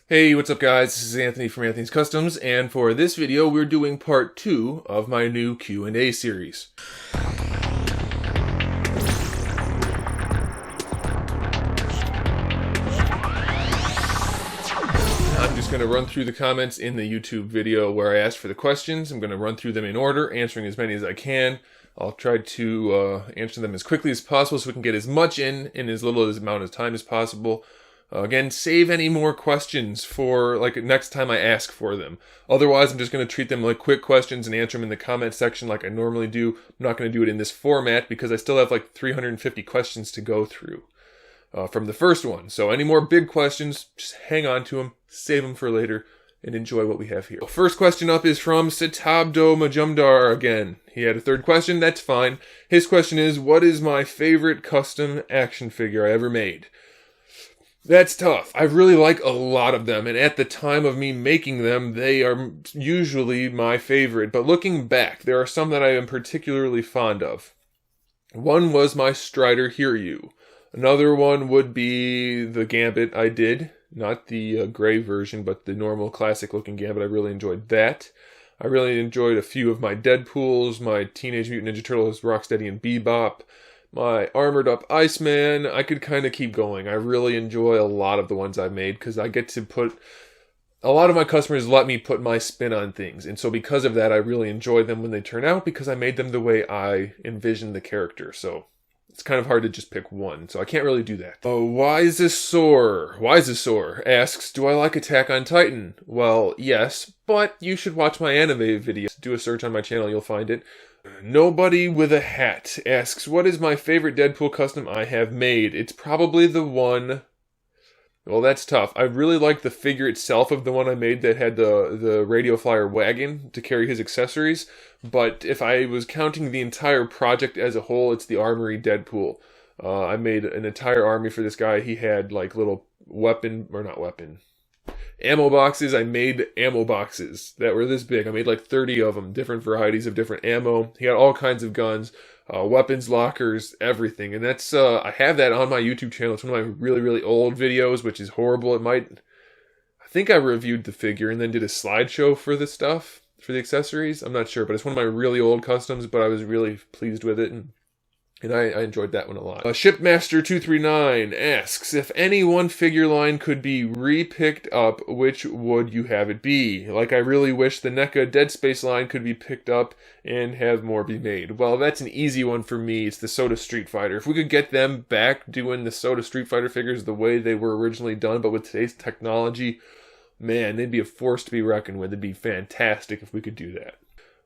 Hey, what's up guys? This is Anthony from AnthonysCustoms, and for this video we're doing part 2 of my new Q&A series. I'm just going to run through the comments in the YouTube video where I asked for the questions. I'm going to run through them in order, answering as many as I can. I'll try to answer them as quickly as possible so we can get as much in as little amount of time as possible. Again, save any more questions for like next time I ask for them. Otherwise, I'm just going to treat them like quick questions and answer them in the comment section like I normally do. I'm not going to do it in this format because I still have like 350 questions to go through from the first one. So any more big questions, just hang on to them, save them for later, and enjoy what we have here. First question up is from Sitabdo Majumdar again. He had a third question, that's fine. His question is, what is my favorite custom action figure I ever made? That's tough. I really like a lot of them, and at the time of me making them, they are usually my favorite. But looking back, there are some that I am particularly fond of. One was my Strider Hiryu. Another one would be the Gambit I did. Not the gray version, but the normal classic-looking Gambit. I really enjoyed that. I really enjoyed a few of my Deadpools, my Teenage Mutant Ninja Turtles, Rocksteady and Bebop. My Armored Up Iceman, I could kind of keep going. I really enjoy a lot of the ones I've made because I get to put... A lot of my customers let me put my spin on things. And so because of that, I really enjoy them when they turn out because I made them the way I envisioned the character. So it's kind of hard to just pick one. So I can't really do that. Wisesaur asks, do I like Attack on Titan? Well, yes, but you should watch my anime video. Do a search on my channel, you'll find it. Nobody with a Hat asks, what is my favorite Deadpool custom I have made? It's probably the one... Well, that's tough. I really like the figure itself of the one I made that had the Radio Flyer wagon to carry his accessories. But if I was counting the entire project as a whole, it's the Armory Deadpool. I made an entire army for this guy. He had like little ammo boxes. I made ammo boxes that were this big. I made like 30 of them, different varieties of different ammo. He had all kinds of guns, weapons, lockers, everything. And that's, I have that on my YouTube channel. It's one of my really, really old videos, which is horrible. I think I reviewed the figure and then did a slideshow for the stuff, for the accessories. I'm not sure, but it's one of my really old customs, but I was really pleased with it. And I enjoyed that one a lot. Shipmaster239 asks, if any one figure line could be re-picked up, which would you have it be? Like, I really wish the NECA Dead Space line could be picked up and have more be made. Well, that's an easy one for me. It's the Soda Street Fighter. If we could get them back doing the Soda Street Fighter figures the way they were originally done, but with today's technology, man, they'd be a force to be reckoned with. It'd be fantastic if we could do that.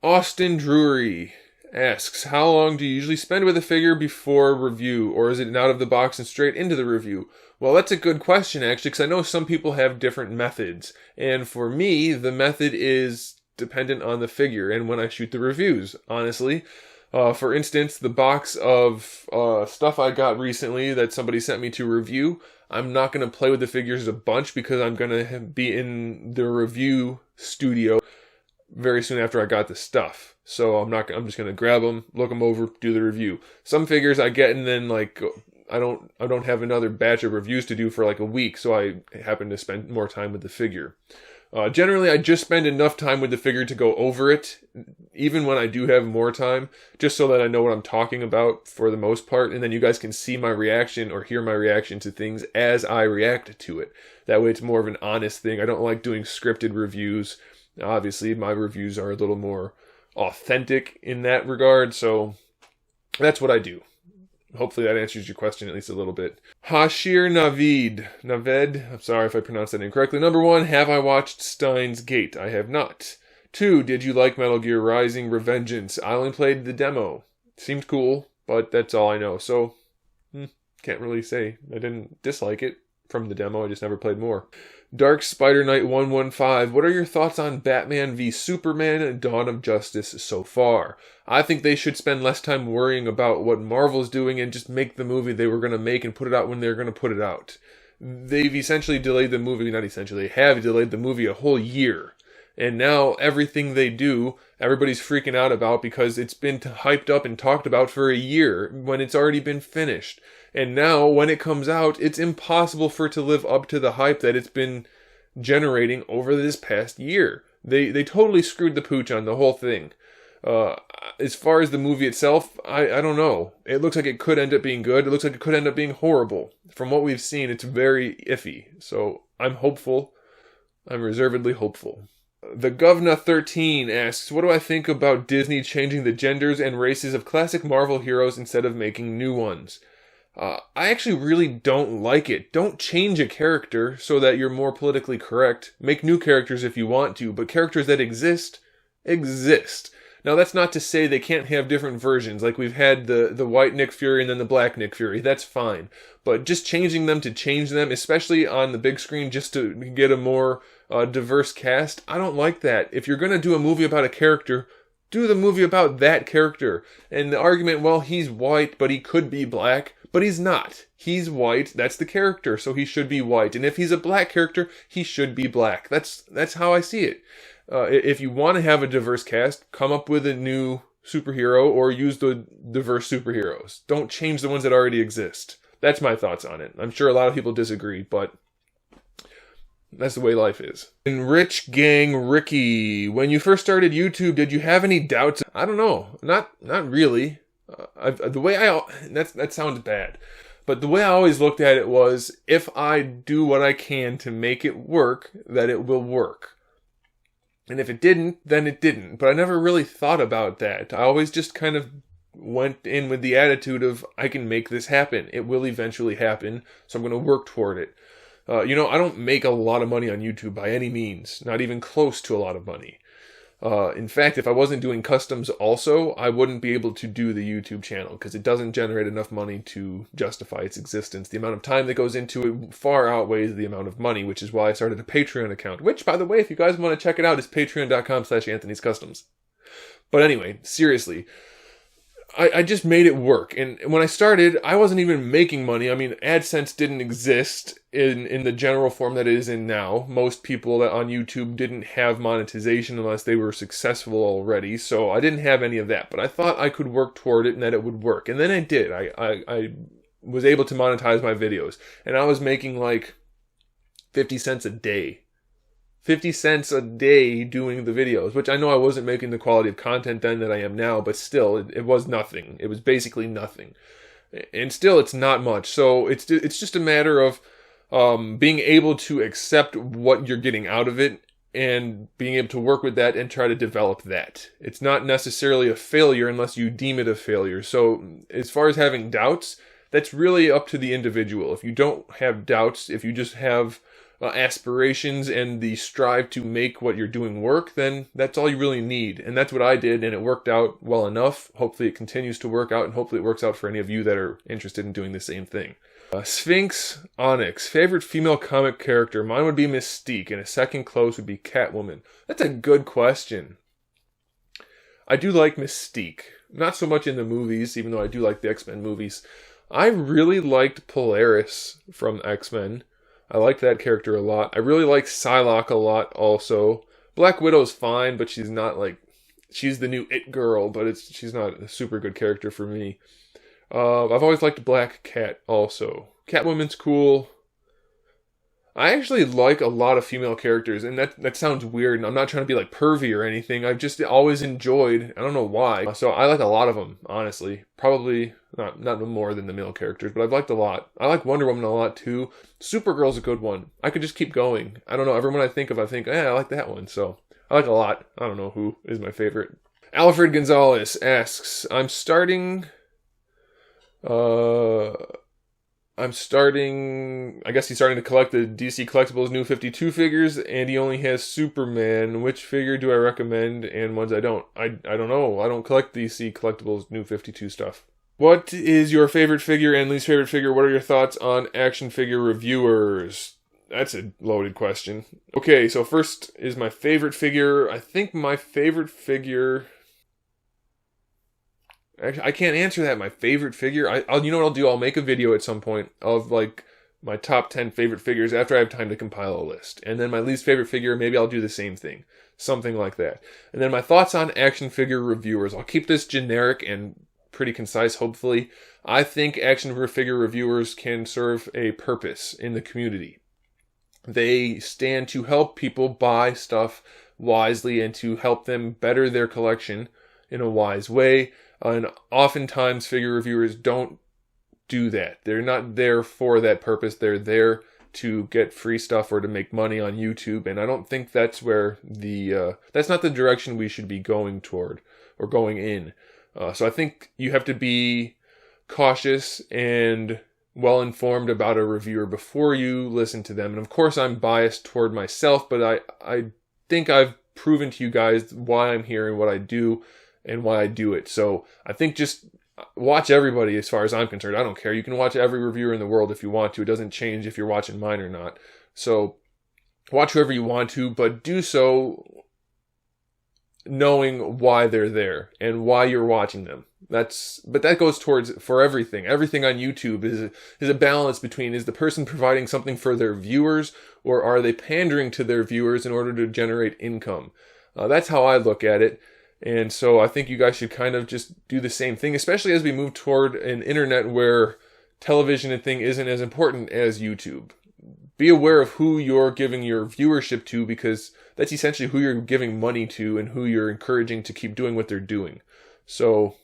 Austin Drury asks, how long do you usually spend with a figure before review, or is it out of the box and straight into the review? Well, that's a good question, actually, because I know some people have different methods. And for me, the method is dependent on the figure and when I shoot the reviews, honestly. For instance, the box of stuff I got recently that somebody sent me to review, I'm not going to play with the figures a bunch because I'm going to be in the review studio very soon after I got the stuff. So I'm just going to grab them, look them over, do the review. Some figures I get and then like I don't have another batch of reviews to do for like a week, so I happen to spend more time with the figure. Generally, I just spend enough time with the figure to go over it, even when I do have more time, just so that I know what I'm talking about for the most part, and then you guys can see my reaction or hear my reaction to things as I react to it. That way it's more of an honest thing. I don't like doing scripted reviews. Obviously, my reviews are a little more authentic in that regard, so that's what I do. Hopefully that answers your question at least a little bit. Hashir Naved, I'm sorry if I pronounced that incorrectly. Number 1, have I watched Steins Gate? I have not. 2, did you like Metal Gear Rising Revengeance? I only played the demo. Seemed cool, but that's all I know, so can't really say. I didn't dislike it from the demo, I just never played more. Dark Spider Knight 115, what are your thoughts on Batman v Superman Dawn of Justice so far? I think they should spend less time worrying about what Marvel's doing and just make the movie they were going to make and put it out when they're going to put it out. They've essentially delayed the movie, not essentially, they have delayed the movie a whole year. And now everything they do, everybody's freaking out about because it's been hyped up and talked about for a year when it's already been finished. And now when it comes out, it's impossible for it to live up to the hype that it's been generating over this past year. They totally screwed the pooch on the whole thing. As far as the movie itself, I don't know. It looks like it could end up being good. It looks like it could end up being horrible. From what we've seen, it's very iffy. So I'm hopeful. I'm reservedly hopeful. The Govna 13 asks, what do I think about Disney changing the genders and races of classic Marvel heroes instead of making new ones? I actually really don't like it. Don't change a character so that you're more politically correct. Make new characters if you want to, but characters that exist. Now, that's not to say they can't have different versions, like we've had the white Nick Fury and then the black Nick Fury. That's fine. But just changing them to change them, especially on the big screen, just to get a more diverse cast, I don't like that. If you're going to do a movie about a character, do the movie about that character. And the argument, well, he's white, but he could be black. But he's not. He's white. That's the character, so he should be white. And if he's a black character, he should be black. That's how I see it. If you want to have a diverse cast, come up with a new superhero or use the diverse superheroes. Don't change the ones that already exist. That's my thoughts on it. I'm sure a lot of people disagree, but that's the way life is. And Rich Gang Ricky, when you first started YouTube, did you have any doubts? I don't know. Not really. That sounds bad. But the way I always looked at it was, if I do what I can to make it work, that it will work. And if it didn't, then it didn't. But I never really thought about that. I always just kind of went in with the attitude of, I can make this happen. It will eventually happen, so I'm going to work toward it. I don't make a lot of money on YouTube by any means. Not even close to a lot of money. In fact, if I wasn't doing customs also, I wouldn't be able to do the YouTube channel because it doesn't generate enough money to justify its existence. The amount of time that goes into it far outweighs the amount of money, which is why I started a Patreon account, which, by the way, if you guys want to check it out, is patreon.com/AnthonysCustoms. But anyway, seriously, I just made it work. And when I started, I wasn't even making money. I mean, AdSense didn't exist in the general form that it is in now. Most people that on YouTube didn't have monetization unless they were successful already. So I didn't have any of that. But I thought I could work toward it and that it would work. And then I did. I was able to monetize my videos. And I was making like 50 cents a day. 50 cents a day doing the videos, which I know I wasn't making the quality of content then that I am now, but still, it was nothing. It was basically nothing. And still, it's not much. So it's just a matter of being able to accept what you're getting out of it and being able to work with that and try to develop that. It's not necessarily a failure unless you deem it a failure. So as far as having doubts, that's really up to the individual. If you don't have doubts, if you just have aspirations and the strive to make what you're doing work, then that's all you really need. And that's what I did, and it worked out well enough. Hopefully it continues to work out, and hopefully it works out for any of you that are interested in doing the same thing. Sphinx Onyx, favorite female comic character? Mine would be Mystique, and a second close would be Catwoman. That's a good question. I do like Mystique. Not so much in the movies, even though I do like the X-Men movies. I really liked Polaris from X-Men. I like that character a lot. I really like Psylocke a lot also. Black Widow's fine, but she's not like... She's the new It Girl, but she's not a super good character for me. I've always liked Black Cat also. Catwoman's cool. I actually like a lot of female characters, and that sounds weird, and I'm not trying to be like pervy or anything. I've just always enjoyed, I don't know why. So I like a lot of them, honestly. Probably not more than the male characters, but I've liked a lot. I like Wonder Woman a lot too. Supergirl's a good one. I could just keep going. I don't know, everyone I think, I like that one. So I like a lot. I don't know who is my favorite. Alfred Gonzalez asks, I guess he's starting to collect the DC Collectibles New 52 figures, and he only has Superman. Which figure do I recommend, and ones I don't? I don't know. I don't collect DC Collectibles New 52 stuff. What is your favorite figure and least favorite figure? What are your thoughts on action figure reviewers? That's a loaded question. Okay, so first is my favorite figure. I think my favorite figure... Actually, I can't answer that. My favorite figure? You know what I'll do? I'll make a video at some point of like my top 10 favorite figures after I have time to compile a list. And then my least favorite figure, maybe I'll do the same thing. Something like that. And then my thoughts on action figure reviewers. I'll keep this generic and pretty concise, hopefully. I think action figure reviewers can serve a purpose in the community. They stand to help people buy stuff wisely and to help them better their collection in a wise way. And oftentimes figure reviewers don't do that. They're not there for that purpose. They're there to get free stuff or to make money on YouTube. And I don't think that's where that's not the direction we should be going toward or going in. So I think you have to be cautious and well informed about a reviewer before you listen to them. And of course I'm biased toward myself, but I think I've proven to you guys why I'm here and what I do and why I do it. So I think just watch everybody as far as I'm concerned. I don't care. You can watch every reviewer in the world if you want to. It doesn't change if you're watching mine or not. So watch whoever you want to, but do so knowing why they're there and why you're watching them. But that goes towards for everything. Everything on YouTube is a balance between, is the person providing something for their viewers, or are they pandering to their viewers in order to generate income? That's how I look at it. And so I think you guys should kind of just do the same thing, especially as we move toward an internet where television and thing isn't as important as YouTube. Be aware of who you're giving your viewership to, because that's essentially who you're giving money to and who you're encouraging to keep doing what they're doing. So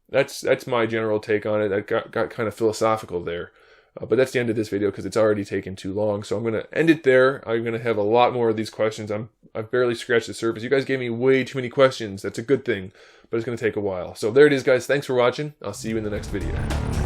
that's my general take on it. I got kind of philosophical there. But that's the end of this video because it's already taken too long. So I'm going to end it there. I'm going to have a lot more of these questions. I've barely scratched the surface. You guys gave me way too many questions. That's a good thing, but it's going to take a while. So there it is, guys. Thanks for watching. I'll see you in the next video.